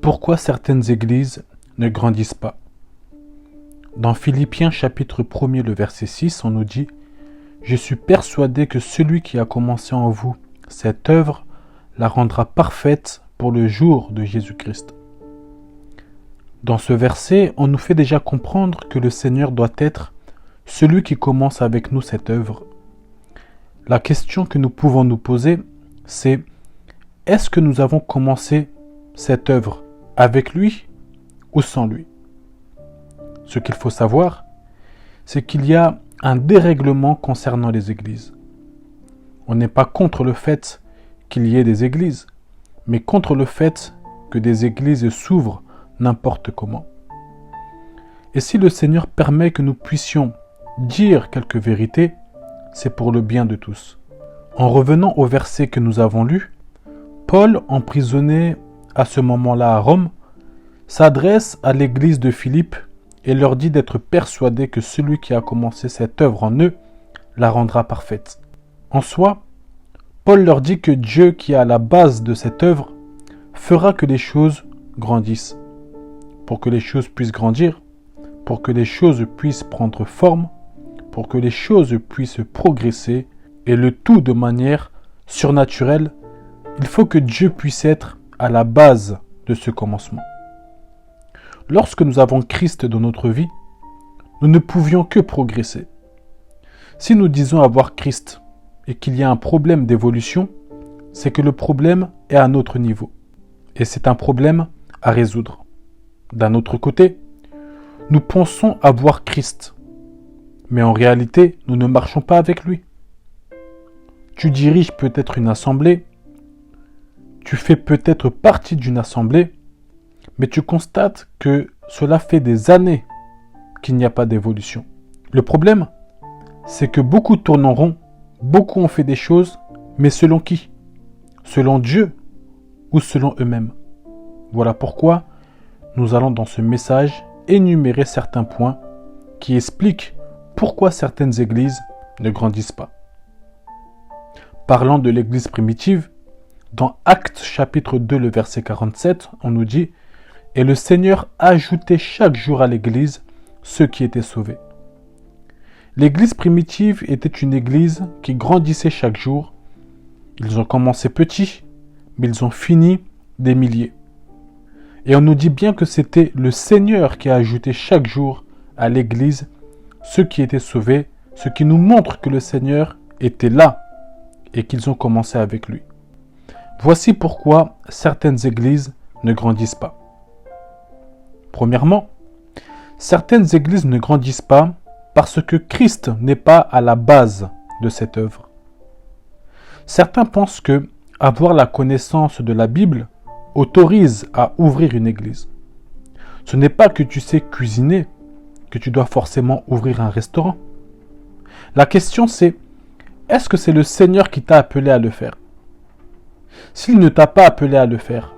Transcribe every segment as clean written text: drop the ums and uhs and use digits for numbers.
Pourquoi certaines églises ne grandissent pas? Dans Philippiens chapitre 1er, le verset 6, on nous dit « Je suis persuadé que celui qui a commencé en vous cette œuvre la rendra parfaite pour le jour de Jésus-Christ. » Dans ce verset, on nous fait déjà comprendre que le Seigneur doit être celui qui commence avec nous cette œuvre. La question que nous pouvons nous poser, c'est est-ce que nous avons commencé cette œuvre avec lui ou sans lui? Ce qu'il faut savoir, c'est qu'il y a un dérèglement concernant les églises. On n'est pas contre le fait qu'il y ait des églises, mais contre le fait que des églises s'ouvrent n'importe comment. Et si le Seigneur permet que nous puissions dire quelques vérités, c'est pour le bien de tous. En revenant au verset que nous avons lu, Paul, emprisonné à ce moment-là à Rome, s'adresse à l'église de Philippe et leur dit d'être persuadé que celui qui a commencé cette œuvre en eux la rendra parfaite. En soi, Paul leur dit que Dieu qui est à la base de cette œuvre fera que les choses grandissent. Pour que les choses puissent grandir, pour que les choses puissent prendre forme, pour que les choses puissent progresser, et le tout de manière surnaturelle, il faut que Dieu puisse être à la base de ce commencement. Lorsque nous avons Christ dans notre vie, nous ne pouvions que progresser. Si nous disons avoir Christ et qu'il y a un problème d'évolution, c'est que le problème est à notre niveau. Et c'est un problème à résoudre. D'un autre côté, nous pensons avoir Christ, mais en réalité, nous ne marchons pas avec lui. Tu diriges peut-être une assemblée, tu fais peut-être partie d'une assemblée, mais tu constates que cela fait des années qu'il n'y a pas d'évolution. Le problème, c'est que beaucoup tournent en rond, beaucoup ont fait des choses, mais selon qui? Selon Dieu ou selon eux-mêmes? Voilà pourquoi nous allons dans ce message énumérer certains points qui expliquent pourquoi certaines églises ne grandissent pas. Parlant de l'église primitive, dans Actes chapitre 2, le verset 47, on nous dit « Et le Seigneur ajoutait chaque jour à l'église ceux qui étaient sauvés. » L'église primitive était une église qui grandissait chaque jour. Ils ont commencé petits, mais ils ont fini des milliers. Et on nous dit bien que c'était le Seigneur qui a ajouté chaque jour à l'église ceux qui étaient sauvés, ce qui nous montre que le Seigneur était là et qu'ils ont commencé avec lui. Voici pourquoi certaines églises ne grandissent pas. Premièrement, certaines églises ne grandissent pas parce que Christ n'est pas à la base de cette œuvre. Certains pensent que avoir la connaissance de la Bible autorise à ouvrir une église. Ce n'est pas que tu sais cuisiner que tu dois forcément ouvrir un restaurant. La question c'est, est-ce que c'est le Seigneur qui t'a appelé à le faire? S'il ne t'a pas appelé à le faire,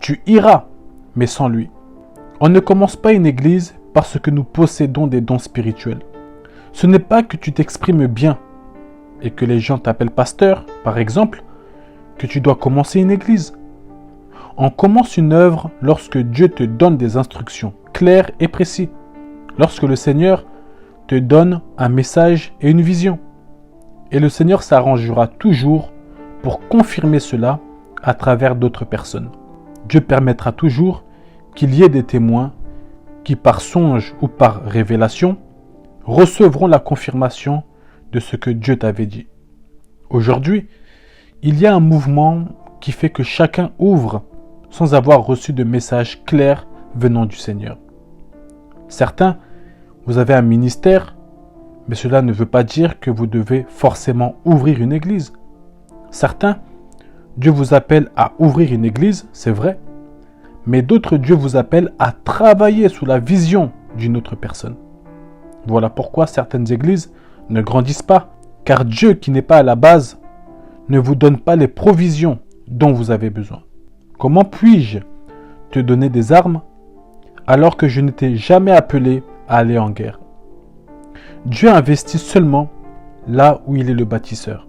tu iras, mais sans lui. On ne commence pas une église parce que nous possédons des dons spirituels. Ce n'est pas que tu t'exprimes bien et que les gens t'appellent pasteur, par exemple, que tu dois commencer une église. On commence une œuvre lorsque Dieu te donne des instructions claires et précises. Lorsque le Seigneur te donne un message et une vision. Et le Seigneur s'arrangera toujours pour confirmer cela à travers d'autres personnes. Dieu permettra toujours qu'il y ait des témoins qui, par songe ou par révélation, recevront la confirmation de ce que Dieu t'avait dit. Aujourd'hui, il y a un mouvement qui fait que chacun ouvre sans avoir reçu de message clair venant du Seigneur. Certains, vous avez un ministère, mais cela ne veut pas dire que vous devez forcément ouvrir une église. Certains, Dieu vous appelle à ouvrir une église, c'est vrai, mais d'autres, Dieu vous appelle à travailler sous la vision d'une autre personne. Voilà pourquoi certaines églises ne grandissent pas, car Dieu qui n'est pas à la base ne vous donne pas les provisions dont vous avez besoin. Comment puis-je te donner des armes alors que je ne t'ai jamais appelé à aller en guerre? Dieu investit seulement là où il est le bâtisseur.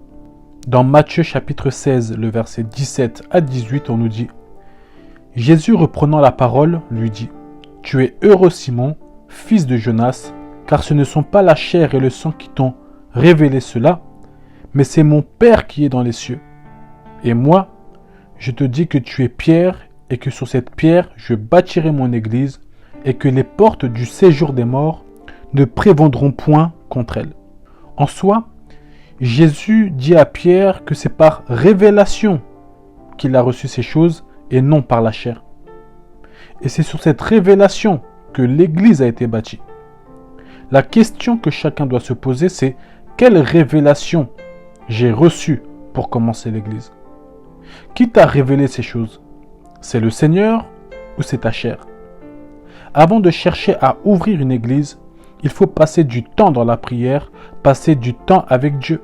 Dans Matthieu chapitre 16, le verset 17 à 18, on nous dit Jésus, reprenant la parole, lui dit : « Tu es heureux, Simon, fils de Jonas, car ce ne sont pas la chair et le sang qui t'ont révélé cela, mais c'est mon Père qui est dans les cieux. Et moi, je te dis que tu es Pierre, et que sur cette pierre, je bâtirai mon église, et que les portes du séjour des morts ne prévaudront point contre elle. » En soi, Jésus dit à Pierre que c'est par révélation qu'il a reçu ces choses et non par la chair. Et c'est sur cette révélation que l'Église a été bâtie. La question que chacun doit se poser, c'est quelle révélation j'ai reçue pour commencer l'Église? Qui t'a révélé ces choses? C'est le Seigneur ou c'est ta chair? Avant de chercher à ouvrir une Église, il faut passer du temps dans la prière, passer du temps avec Dieu.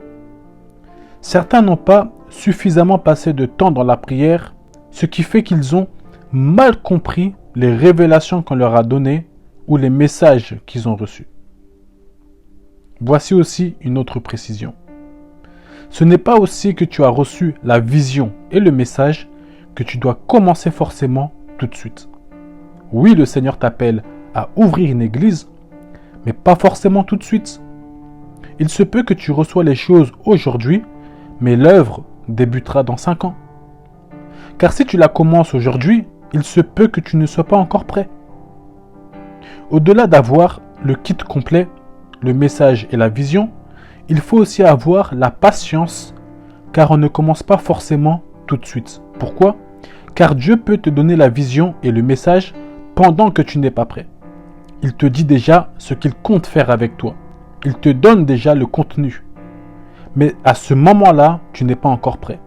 Certains n'ont pas suffisamment passé de temps dans la prière, ce qui fait qu'ils ont mal compris les révélations qu'on leur a données ou les messages qu'ils ont reçus. Voici aussi une autre précision. Ce n'est pas aussi que tu as reçu la vision et le message que tu dois commencer forcément tout de suite. Oui, le Seigneur t'appelle à ouvrir une église, mais pas forcément tout de suite. Il se peut que tu reçois les choses aujourd'hui, mais l'œuvre débutera dans 5 ans. Car si tu la commences aujourd'hui, il se peut que tu ne sois pas encore prêt. Au-delà d'avoir le kit complet, le message et la vision, il faut aussi avoir la patience, car on ne commence pas forcément tout de suite. Pourquoi? Car Dieu peut te donner la vision et le message pendant que tu n'es pas prêt. Il te dit déjà ce qu'il compte faire avec toi. Il te donne déjà le contenu. Mais à ce moment-là, tu n'es pas encore prêt.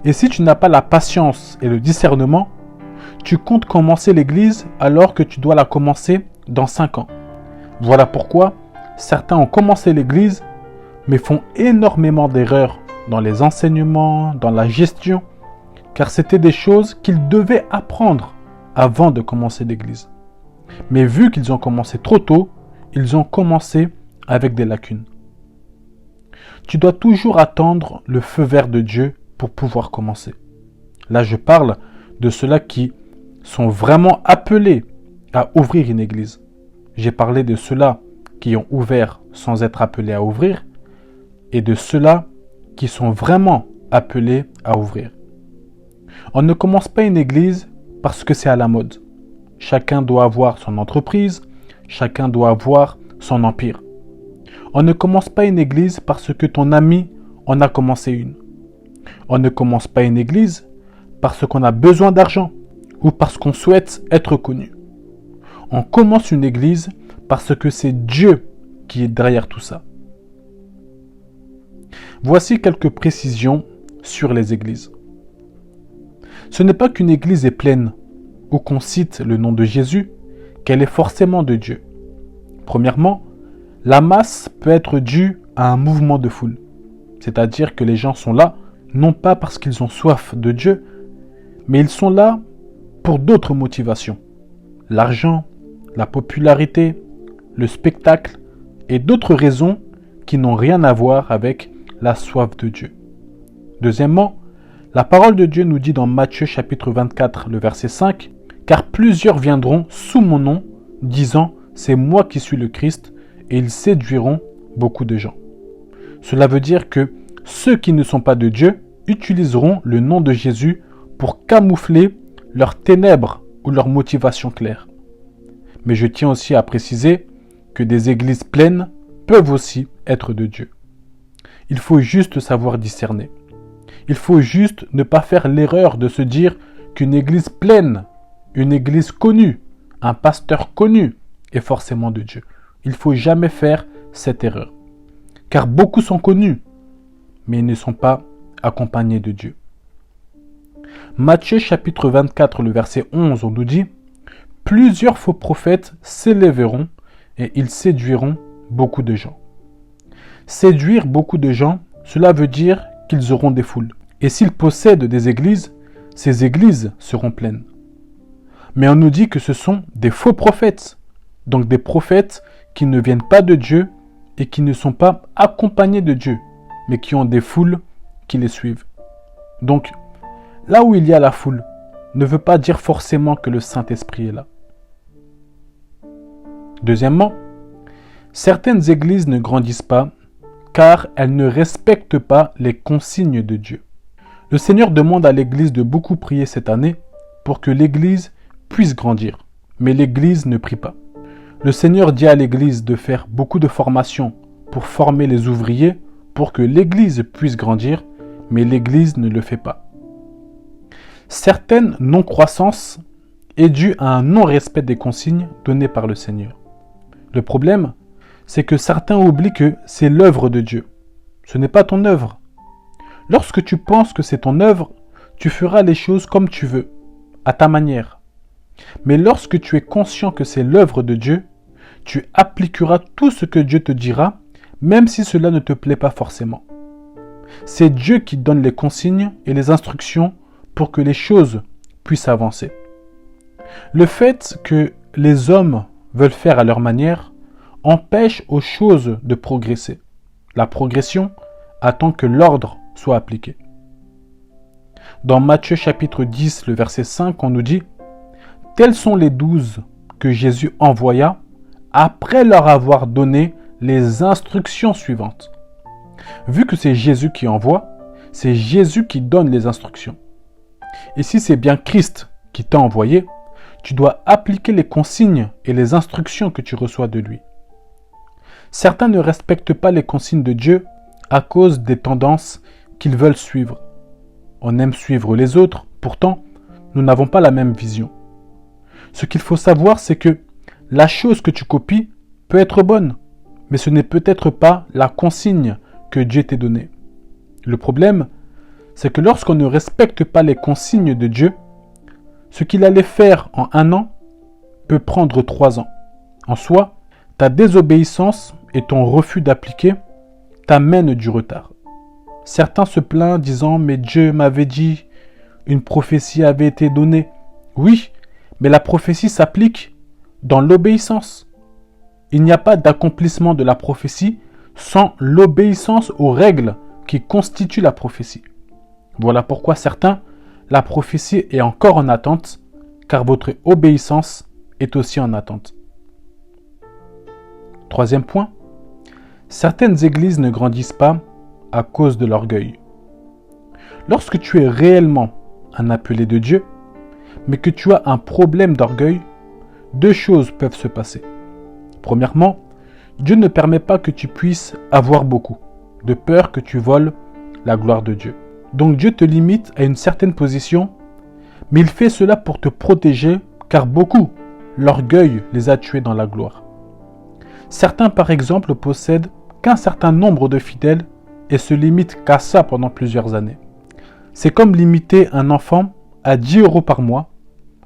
Et si tu n'as pas la patience et le discernement, tu comptes commencer l'église alors que tu dois la commencer dans 5 ans. Voilà pourquoi certains ont commencé l'église, mais font énormément d'erreurs dans les enseignements, dans la gestion, car c'était des choses qu'ils devaient apprendre avant de commencer l'église. Mais vu qu'ils ont commencé trop tôt, ils ont commencé avec des lacunes. Tu dois toujours attendre le feu vert de Dieu pour pouvoir commencer. Là, je parle de ceux-là qui sont vraiment appelés à ouvrir une église. J'ai parlé de ceux-là qui ont ouvert sans être appelés à ouvrir et de ceux-là qui sont vraiment appelés à ouvrir. On ne commence pas une église parce que c'est à la mode. Chacun doit avoir son entreprise, chacun doit avoir son empire. On ne commence pas une église parce que ton ami en a commencé une. On ne commence pas une église parce qu'on a besoin d'argent ou parce qu'on souhaite être connu. On commence une église parce que c'est Dieu qui est derrière tout ça. Voici quelques précisions sur les églises. Ce n'est pas qu'une église est pleine ou qu'on cite le nom de Jésus, qu'elle est forcément de Dieu. Premièrement, la masse peut être due à un mouvement de foule. C'est-à-dire que les gens sont là, non pas parce qu'ils ont soif de Dieu, mais ils sont là pour d'autres motivations. L'argent, la popularité, le spectacle et d'autres raisons qui n'ont rien à voir avec la soif de Dieu. Deuxièmement, la parole de Dieu nous dit dans Matthieu chapitre 24, le verset 5, « Car plusieurs viendront sous mon nom, disant, c'est moi qui suis le Christ, et ils séduiront beaucoup de gens. » Cela veut dire que ceux qui ne sont pas de Dieu utiliseront le nom de Jésus pour camoufler leurs ténèbres ou leurs motivations claires. Mais je tiens aussi à préciser que des églises pleines peuvent aussi être de Dieu. Il faut juste savoir discerner. Il faut juste ne pas faire l'erreur de se dire qu'une église pleine, une église connue, un pasteur connu est forcément de Dieu. Il ne faut jamais faire cette erreur. Car beaucoup sont connus, mais ils ne sont pas accompagnés de Dieu. Matthieu chapitre 24, le verset 11, on nous dit « Plusieurs faux prophètes s'élèveront et ils séduiront beaucoup de gens. » Séduire beaucoup de gens, cela veut dire qu'ils auront des foules. Et s'ils possèdent des églises, ces églises seront pleines. Mais on nous dit que ce sont des faux prophètes, donc des prophètes qui ne viennent pas de Dieu et qui ne sont pas accompagnés de Dieu, mais qui ont des foules qui les suivent. Donc, là où il y a la foule, ne veut pas dire forcément que le Saint-Esprit est là. Deuxièmement, certaines églises ne grandissent pas car elles ne respectent pas les consignes de Dieu. Le Seigneur demande à l'église de beaucoup prier cette année pour que l'église puisse grandir, mais l'église ne prie pas. Le Seigneur dit à l'église de faire beaucoup de formations pour former les ouvriers pour que l'église puisse grandir, mais l'église ne le fait pas. Certaines non-croissances est due à un non-respect des consignes données par le Seigneur. Le problème, c'est que certains oublient que c'est l'œuvre de Dieu. Ce n'est pas ton œuvre. Lorsque tu penses que c'est ton œuvre, tu feras les choses comme tu veux, à ta manière. Mais lorsque tu es conscient que c'est l'œuvre de Dieu, tu appliqueras tout ce que Dieu te dira, même si cela ne te plaît pas forcément. C'est Dieu qui donne les consignes et les instructions pour que les choses puissent avancer. Le fait que les hommes veulent faire à leur manière empêche aux choses de progresser. La progression attend que l'ordre soit appliqué. Dans Matthieu chapitre 10, le verset 5, on nous dit « Tels sont les 12 que Jésus envoya après leur avoir donné les instructions suivantes. » Vu que c'est Jésus qui envoie, c'est Jésus qui donne les instructions. Et si c'est bien Christ qui t'a envoyé, tu dois appliquer les consignes et les instructions que tu reçois de lui. Certains ne respectent pas les consignes de Dieu à cause des tendances qu'ils veulent suivre. On aime suivre les autres, pourtant, nous n'avons pas la même vision. Ce qu'il faut savoir, c'est que la chose que tu copies peut être bonne, mais ce n'est peut-être pas la consigne que Dieu t'a donnée. Le problème, c'est que lorsqu'on ne respecte pas les consignes de Dieu, ce qu'il allait faire en 1 an peut prendre 3 ans. En soi, ta désobéissance et ton refus d'appliquer t'amènent du retard. Certains se plaignent disant « Mais Dieu m'avait dit, une prophétie avait été donnée. » Oui, mais la prophétie s'applique dans l'obéissance. Il n'y a pas d'accomplissement de la prophétie sans l'obéissance aux règles qui constituent la prophétie. Voilà pourquoi certains, la prophétie est encore en attente, car votre obéissance est aussi en attente. Troisième point, certaines églises ne grandissent pas à cause de l'orgueil. Lorsque tu es réellement un appelé de Dieu, mais que tu as un problème d'orgueil, 2 choses peuvent se passer. Premièrement, Dieu ne permet pas que tu puisses avoir beaucoup, de peur que tu voles la gloire de Dieu. Donc Dieu te limite à une certaine position, mais il fait cela pour te protéger, car beaucoup, l'orgueil les a tués dans la gloire. Certains, par exemple, possèdent qu'un certain nombre de fidèles et se limitent qu'à ça pendant plusieurs années. C'est comme limiter un enfant à 10 € par mois,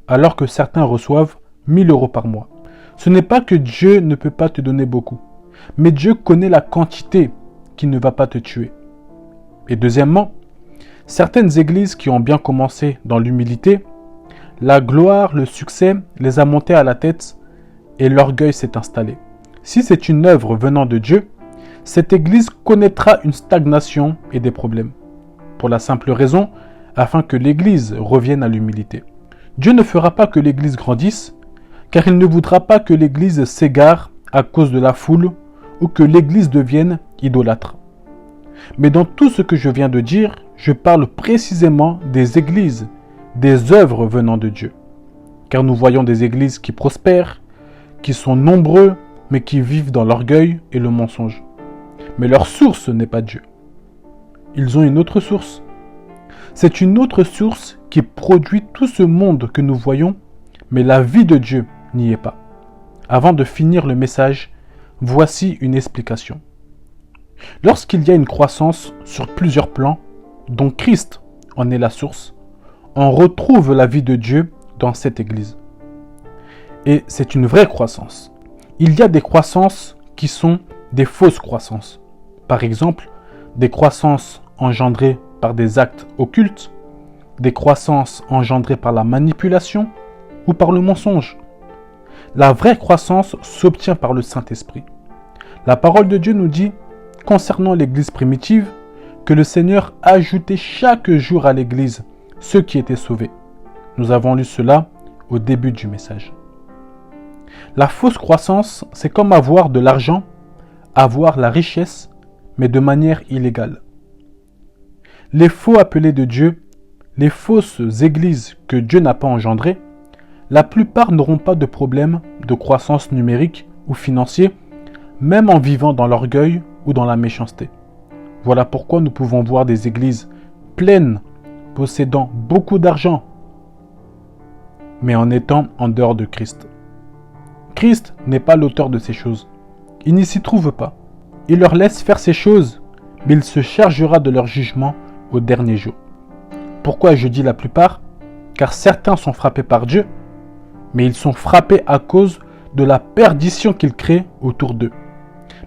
alors que certains reçoivent 1000 € par mois. Ce n'est pas que Dieu ne peut pas te donner beaucoup, mais Dieu connaît la quantité qui ne va pas te tuer. Et deuxièmement, certaines églises qui ont bien commencé dans l'humilité, la gloire, le succès les a montés à la tête et l'orgueil s'est installé. Si c'est une œuvre venant de Dieu, cette église connaîtra une stagnation et des problèmes. Pour la simple raison, afin que l'église revienne à l'humilité. Dieu ne fera pas que l'église grandisse, car il ne voudra pas que l'église s'égare à cause de la foule ou que l'église devienne idolâtre. Mais dans tout ce que je viens de dire, je parle précisément des églises, des œuvres venant de Dieu. Car nous voyons des églises qui prospèrent, qui sont nombreux, mais qui vivent dans l'orgueil et le mensonge. Mais leur source n'est pas Dieu. Ils ont une autre source. C'est une autre source qui produit tout ce monde que nous voyons, mais la vie de Dieu n'y est pas. Avant de finir le message, voici une explication. Lorsqu'il y a une croissance sur plusieurs plans, dont Christ en est la source, on retrouve la vie de Dieu dans cette église. Et c'est une vraie croissance. Il y a des croissances qui sont des fausses croissances. Par exemple, des croissances engendrées par des actes occultes, des croissances engendrées par la manipulation ou par le mensonge. La vraie croissance s'obtient par le Saint-Esprit. La parole de Dieu nous dit, concernant l'église primitive, que le Seigneur ajoutait chaque jour à l'église ceux qui étaient sauvés. Nous avons lu cela au début du message. La fausse croissance, c'est comme avoir de l'argent, avoir la richesse, mais de manière illégale. Les faux appelés de Dieu, les fausses églises que Dieu n'a pas engendrées, la plupart n'auront pas de problème de croissance numérique ou financier, même en vivant dans l'orgueil ou dans la méchanceté. Voilà pourquoi nous pouvons voir des églises pleines, possédant beaucoup d'argent, mais en étant en dehors de Christ. Christ n'est pas l'auteur de ces choses. Il n'y s'y trouve pas. Il leur laisse faire ces choses, mais il se chargera de leur jugement au dernier jour. Pourquoi je dis la plupart? Car certains sont frappés par Dieu, mais ils sont frappés à cause de la perdition qu'il crée autour d'eux.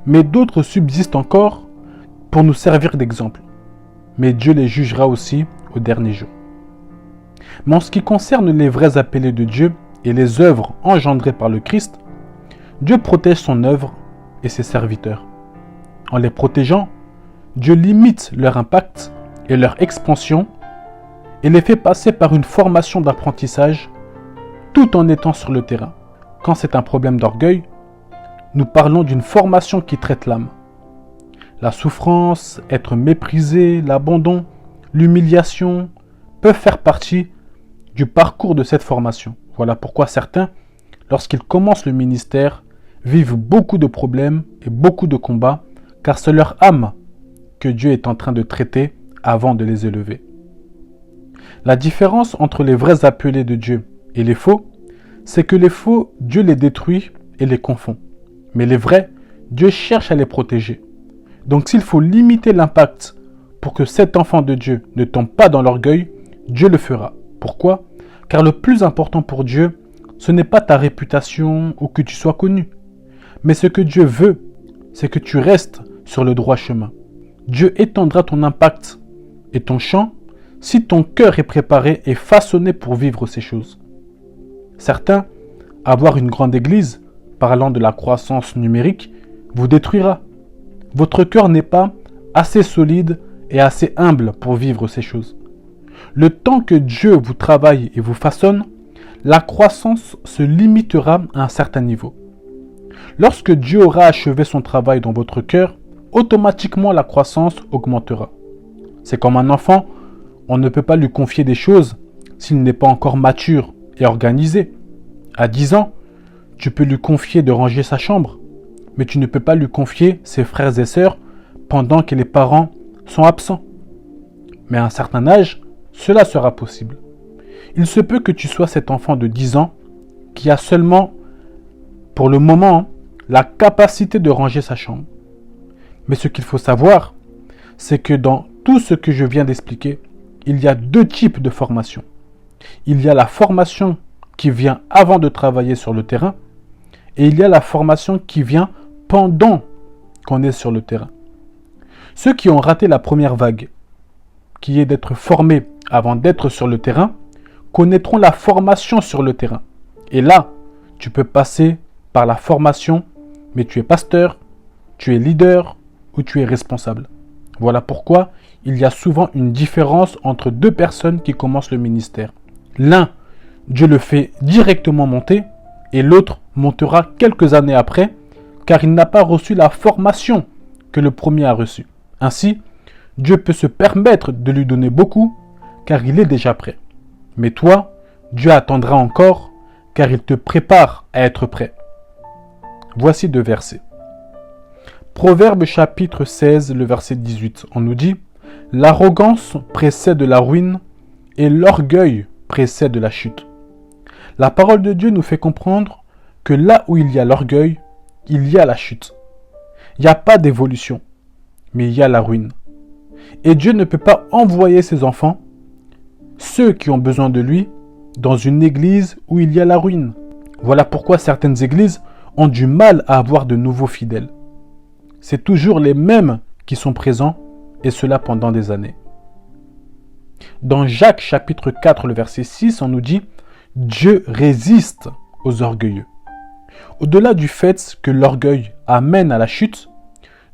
Mais d'autres subsistent encore pour nous servir d'exemple. Mais Dieu les jugera aussi au dernier jour. Mais en ce qui concerne les vrais appelés de Dieu et les œuvres engendrées par le Christ, Dieu protège son œuvre et ses serviteurs. En les protégeant, Dieu limite leur impact et leur expansion et les fait passer par une formation d'apprentissage tout en étant sur le terrain. Quand c'est un problème d'orgueil, nous parlons d'une formation qui traite l'âme. La souffrance, être méprisé, l'abandon, l'humiliation peuvent faire partie du parcours de cette formation. Voilà pourquoi certains, lorsqu'ils commencent le ministère, vivent beaucoup de problèmes et beaucoup de combats, car c'est leur âme que Dieu est en train de traiter avant de les élever. La différence entre les vrais appelés de Dieu et les faux, c'est que les faux, Dieu les détruit et les confond. Mais les vrais, Dieu cherche à les protéger. Donc s'il faut limiter l'impact pour que cet enfant de Dieu ne tombe pas dans l'orgueil, Dieu le fera. Pourquoi? Car le plus important pour Dieu, ce n'est pas ta réputation ou que tu sois connu. Mais ce que Dieu veut, c'est que tu restes sur le droit chemin. Dieu étendra ton impact et ton champ si ton cœur est préparé et façonné pour vivre ces choses. Certains, avoir une grande église, parlant de la croissance numérique, vous détruira. Votre cœur n'est pas assez solide et assez humble pour vivre ces choses. Le temps que Dieu vous travaille et vous façonne, la croissance se limitera à un certain niveau. Lorsque Dieu aura achevé son travail dans votre cœur, automatiquement la croissance augmentera. C'est comme un enfant, on ne peut pas lui confier des choses s'il n'est pas encore mature et organisé. À 10 ans, tu peux lui confier de ranger sa chambre, mais tu ne peux pas lui confier ses frères et sœurs pendant que les parents sont absents. Mais à un certain âge, cela sera possible. Il se peut que tu sois cet enfant de 10 ans qui a seulement, pour le moment, la capacité de ranger sa chambre. Mais ce qu'il faut savoir, c'est que dans tout ce que je viens d'expliquer, il y a deux types de formation. Il y a la formation qui vient avant de travailler sur le terrain et il y a la formation qui vient pendant qu'on est sur le terrain. Ceux qui ont raté la première vague, qui est d'être formés avant d'être sur le terrain, connaîtront la formation sur le terrain. Et là, tu peux passer par la formation, mais tu es pasteur, tu es leader ou tu es responsable. Voilà pourquoi il y a souvent une différence entre deux personnes qui commencent le ministère. L'un, Dieu le fait directement monter et l'autre montera quelques années après car il n'a pas reçu la formation que le premier a reçue. Ainsi, Dieu peut se permettre de lui donner beaucoup car il est déjà prêt. Mais toi, Dieu attendra encore car il te prépare à être prêt. Voici deux versets. Proverbe chapitre 16, le verset 18, on nous dit « L'arrogance précède la ruine et l'orgueil précède la chute. » La parole de Dieu nous fait comprendre que là où il y a l'orgueil, il y a la chute. Il n'y a pas d'évolution, mais il y a la ruine. Et Dieu ne peut pas envoyer ses enfants, ceux qui ont besoin de lui, dans une église où il y a la ruine. Voilà pourquoi certaines églises ont du mal à avoir de nouveaux fidèles. C'est toujours les mêmes qui sont présents, et cela pendant des années. Dans Jacques chapitre 4, le verset 6, on nous dit « Dieu résiste aux orgueilleux ». Au-delà du fait que l'orgueil amène à la chute,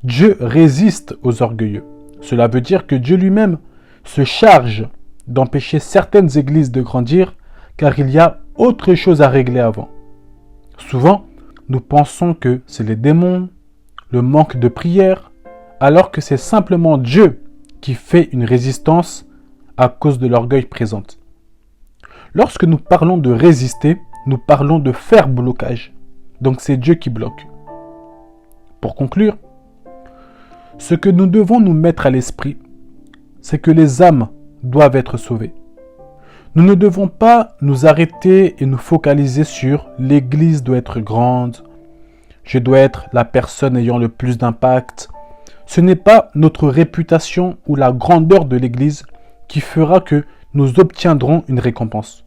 Dieu résiste aux orgueilleux. Cela veut dire que Dieu lui-même se charge d'empêcher certaines églises de grandir, car il y a autre chose à régler avant. Souvent, nous pensons que c'est les démons, le manque de prière, alors que c'est simplement Dieu qui fait une résistance à cause de l'orgueil présent. Lorsque nous parlons de résister, nous parlons de faire blocage. Donc c'est Dieu qui bloque. Pour conclure, ce que nous devons nous mettre à l'esprit, c'est que les âmes doivent être sauvées. Nous ne devons pas nous arrêter et nous focaliser sur l'église doit être grande, je dois être la personne ayant le plus d'impact. Ce n'est pas notre réputation ou la grandeur de l'église qui fera que nous obtiendrons une récompense.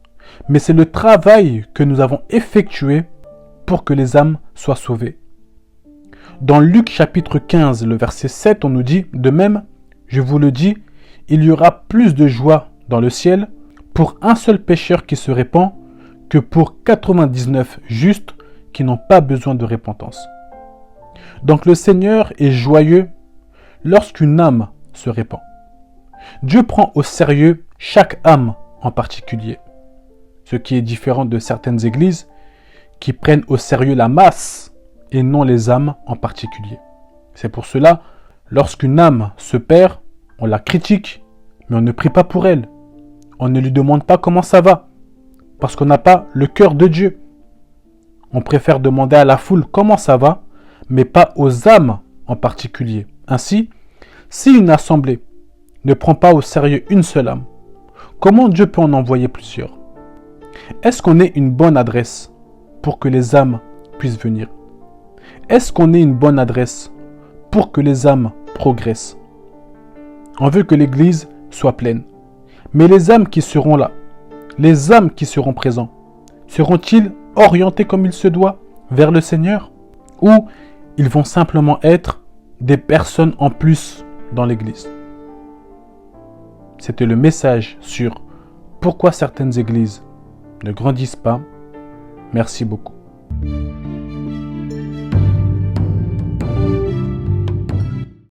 Mais c'est le travail que nous avons effectué pour que les âmes soient sauvées. Dans Luc chapitre 15, le verset 7, on nous dit, de même, je vous le dis, il y aura plus de joie dans le ciel pour un seul pécheur qui se répand que pour 99 justes qui n'ont pas besoin de repentance. Donc le Seigneur est joyeux lorsqu'une âme se répand. Dieu prend au sérieux chaque âme en particulier, ce qui est différent de certaines églises qui prennent au sérieux la masse et non les âmes en particulier. C'est pour cela, lorsqu'une âme se perd, on la critique, mais on ne prie pas pour elle. On ne lui demande pas comment ça va, parce qu'on n'a pas le cœur de Dieu. On préfère demander à la foule comment ça va, mais pas aux âmes en particulier. Ainsi, si une assemblée ne prend pas au sérieux une seule âme, comment Dieu peut en envoyer plusieurs? Est-ce qu'on est une bonne adresse pour que les âmes puissent venir? Est-ce qu'on est une bonne adresse pour que les âmes progressent? On veut que l'Église soit pleine. Mais les âmes qui seront là, les âmes qui seront présents, seront-ils orientés comme il se doit vers le Seigneur? Ou ils vont simplement être des personnes en plus dans l'Église? C'était le message sur pourquoi certaines églises ne grandissent pas. Merci beaucoup.